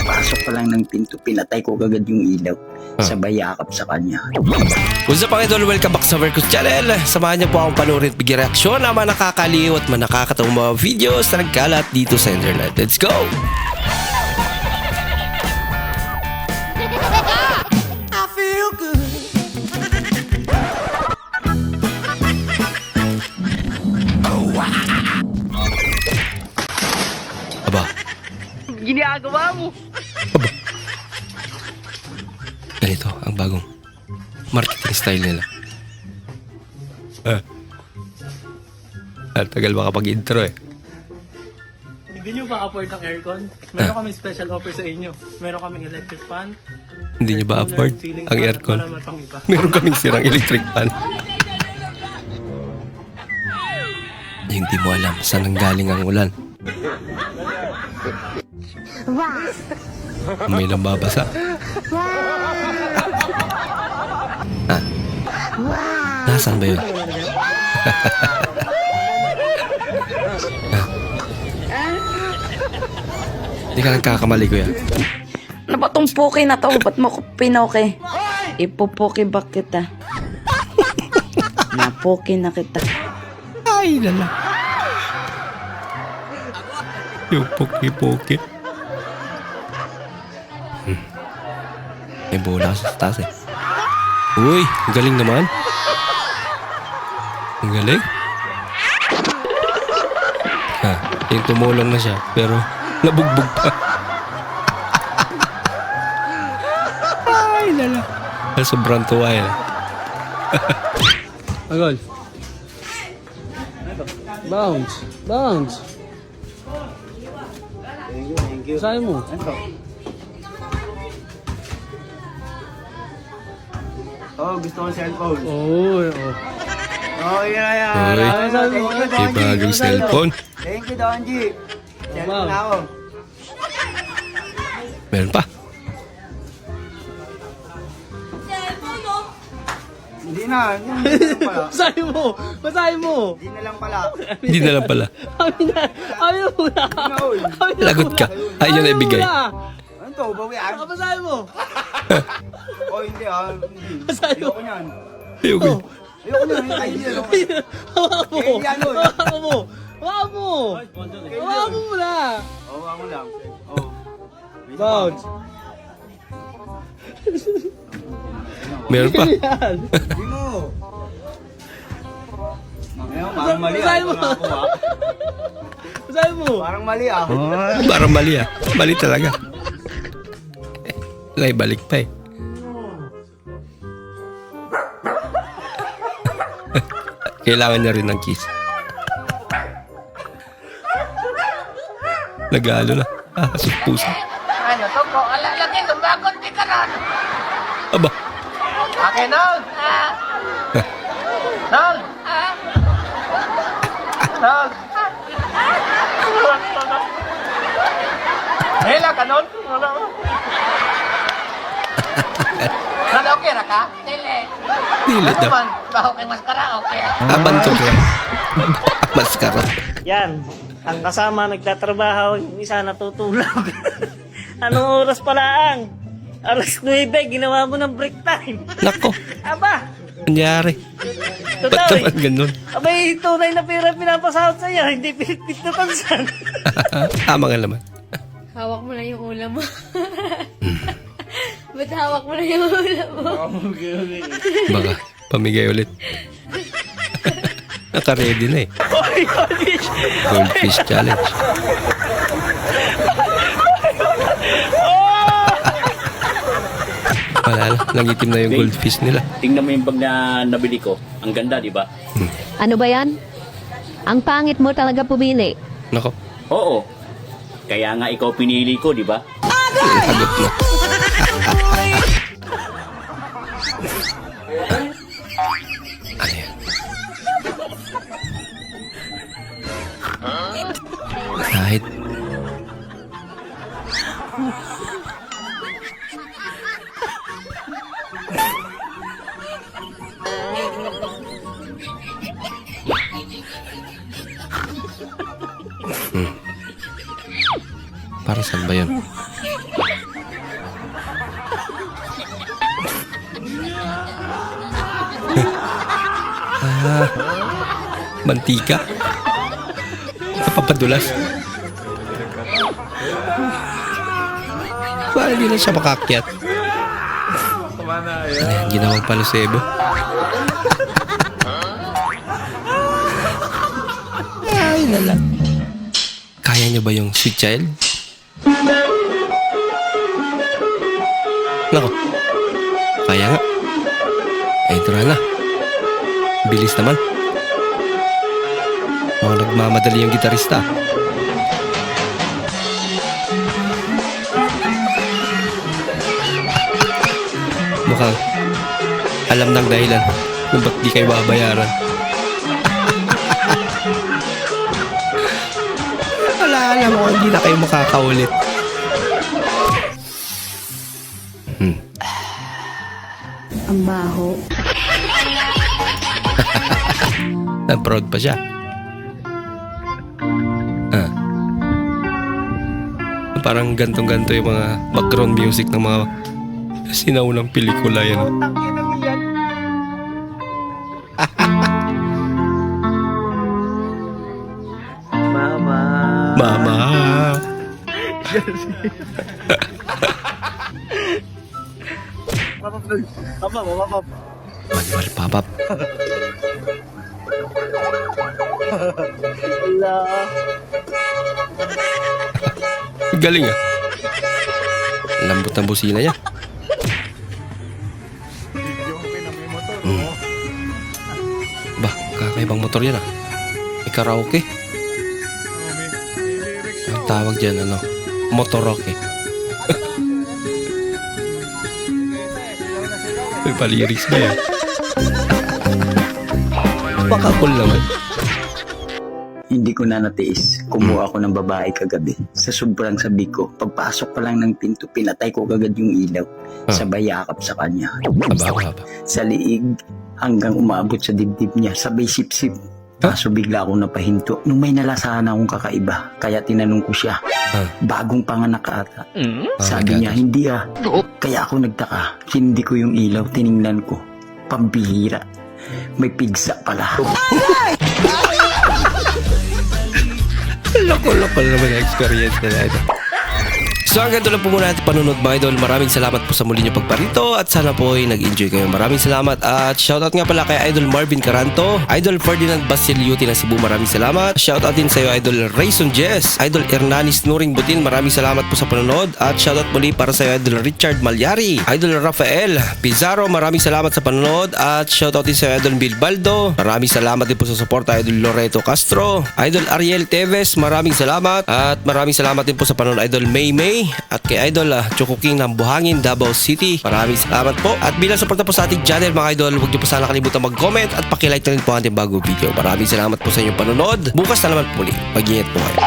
Pagpasok pa lang ng pinto, pinatay ko kagad yung ilaw. Sabay yakap sa kanya. What's up mga idol? Welcome back sa Vercus Channel. Samahan niyo po akong panoorin at bigyan reaksyon ng mga nakakaliw at mga nakakatawang mga videos na nagkalat dito sa internet. Let's go! I feel good. Aba, Ginagawa mo? ganito ang bagong marketing style nila. Tagal makapag-intro eh. Hindi nyo ba afford ng aircon? Meron kami special offer sa inyo. Meron kaming electric fan. Hindi nyo ba afford ceiling ang fan, aircon? marami pang iba. Meron kaming sirang electric fan. Hindi mo alam saan nanggaling ang ulan. May nambabasa. Nasaan ba yun? Hindi ka nagkakamali, kuya. Ano ba tong poke na to? Ba't mo ko pinoke? Ipopoke ba kita? Napoke na kita. Ay, lala. Yung poke-poke. May bola sa taas eh. Uy, ang galing naman. Ang galing. Yung tumulong na siya, pero nabugbog pa. Ay, lala. Sobrang tuwa eh. Agol. Bounce. Bounce. Thank you. Saan mo? Oh, gusto ko cellphone. Oo. Oh, yan. Uy, may bagong cellphone. Thank you, Donji. Cellphone na ako. Meron pa. Hindi na lang pala. Basahin mo! Basahin mo! Hindi na lang pala. Hindi na lang pala. Amin na muna! Lagot ka. Ayaw na ibigay. Ano to? Bawian? Basahin mo! Oh, hindi Hindi. Basahin mo! Ayoko niyan. Ayoko. Ayoko niyan. Ay, hindi. Hawakan mo! Eh, yan, oy. Hawakan mo! Hawakan mo! Hawakan mo muna! Oh, ako lang. Oh. May isa pa. Bounce! Meron pa. Yan! Hindi mo. Ngayon, parang mali Basahin mo! Pangako, Basahin mo! Parang mali Parang mali ah. Mali talaga. Balik pa eh. Kailangan niya rin ng kiss. Nagalo na. Hasot puso. Ano to po? Alalaki, lumagot di ka ron. Aba. Akin, Nol! Nol! Nol! Hela ka, Nol? Nol, okay ra ka? Dili. Dili daw. Man, baho kay maskara, okay. Abanto ko. Maskara. Yan, ang kasama nagtatrabaho, yung isa natutulog. Anong oras pala ang? Alas 9, ginawa mo ng break time. Nako. Aba, Nangyari. Ba't totoo naman ganun? Abay, tunay na pera pinapasahod sa'yo, hindi pinipit na pansan. Tama nga naman. Hawak mo lang yung ulam mo. Ba't hawak mo lang yung ulam mo? Baka pamigay ulit. Naka-ready na eh. Goldfish challenge. Wala na. Nangitim na yung goldfish nila. Tingnan mo yung bag na nabili ko. Ang ganda, di ba? Ano ba yan? Ang pangit mo talaga pumili. Nako. Oo. Kaya nga ikaw pinili ko, di ba? Sagot na. Ano yan? Kahit Para saan ba yun? Mantika. Napapadulas. Parang hindi na siya makakyat. Ayan, ginawang palusebo. Ay, nalang. Kaya niyo ba yung sweet child? Nako. Kaya nga. Ay, ito na. Bilis naman. Mga nagmamadali yung gitarista. Mukhang alam ng dahilan kung ba't di kayo babayaran. Wala, alam mo, hindi na kayo makakaulit. Ang baho. Proud pa siya. Parang gantong-ganto yung mga background music ng mga sinaunang pelikula yan. Mama. Mama. Manual papap. Wala. Galing ah. Lambot ng busina niya. Bah, kakaibang motor yan ah. May karaoke. Ang tawag dyan ano, motoroke. May paliris ba yan? Baka cool naman. Hindi ko na natiis. Kumuha ako ng babae kagabi. Sa sobrang sabi ko, pagpasok pa lang ng pinto, pinatay ko kagad yung ilaw. Sabay yakap sa kanya. Haba. Sa liig, hanggang umabot sa dibdib niya. Sabay sip-sip. Kaso bigla akong napahinto. Nung may nalasahan akong kakaiba, kaya tinanong ko siya, bagong panganak ka ata. Sabi niya, hindi ah. Kaya ako nagtaka. Hindi ko yung ilaw, tiningnan ko. Pambihira. May pigsa pala. Loko-loko naman ang experience na ito. So hanggang doon lang po muna natin panunod mga idol. Maraming salamat po sa muli nyo pagparito at sana po ay nag-enjoy kayo. Maraming salamat at shoutout nga pala kay Idol Marvin Caranto, Idol Ferdinand Basiliuti ng Cebu. Maraming salamat. Shoutout din sa iyo Idol Rayson Jess, Idol Hernanis Nuring Butin. Maraming salamat po sa panonood at shoutout muli para sa iyo Idol Richard Malyari, Idol Rafael Pizarro. Maraming salamat sa panonood at shoutout din sa iyo Idol Bilbaldo. Maraming salamat din po sa suporta Idol Loreto Castro, Idol Ariel Teves. Maraming salamat at maraming salamat din po sa panonood Idol May at kay Idol Choco King ng Buhangin, Davao City. Maraming salamat po. At bilang suporta po sa ating channel mga idol, huwag niyo po sana kalimutan mag-comment at pakilike na rin po ang ating bagong video. Maraming salamat po sa inyong panonood. Bukas na naman po muli. Mag-ingat po kayo.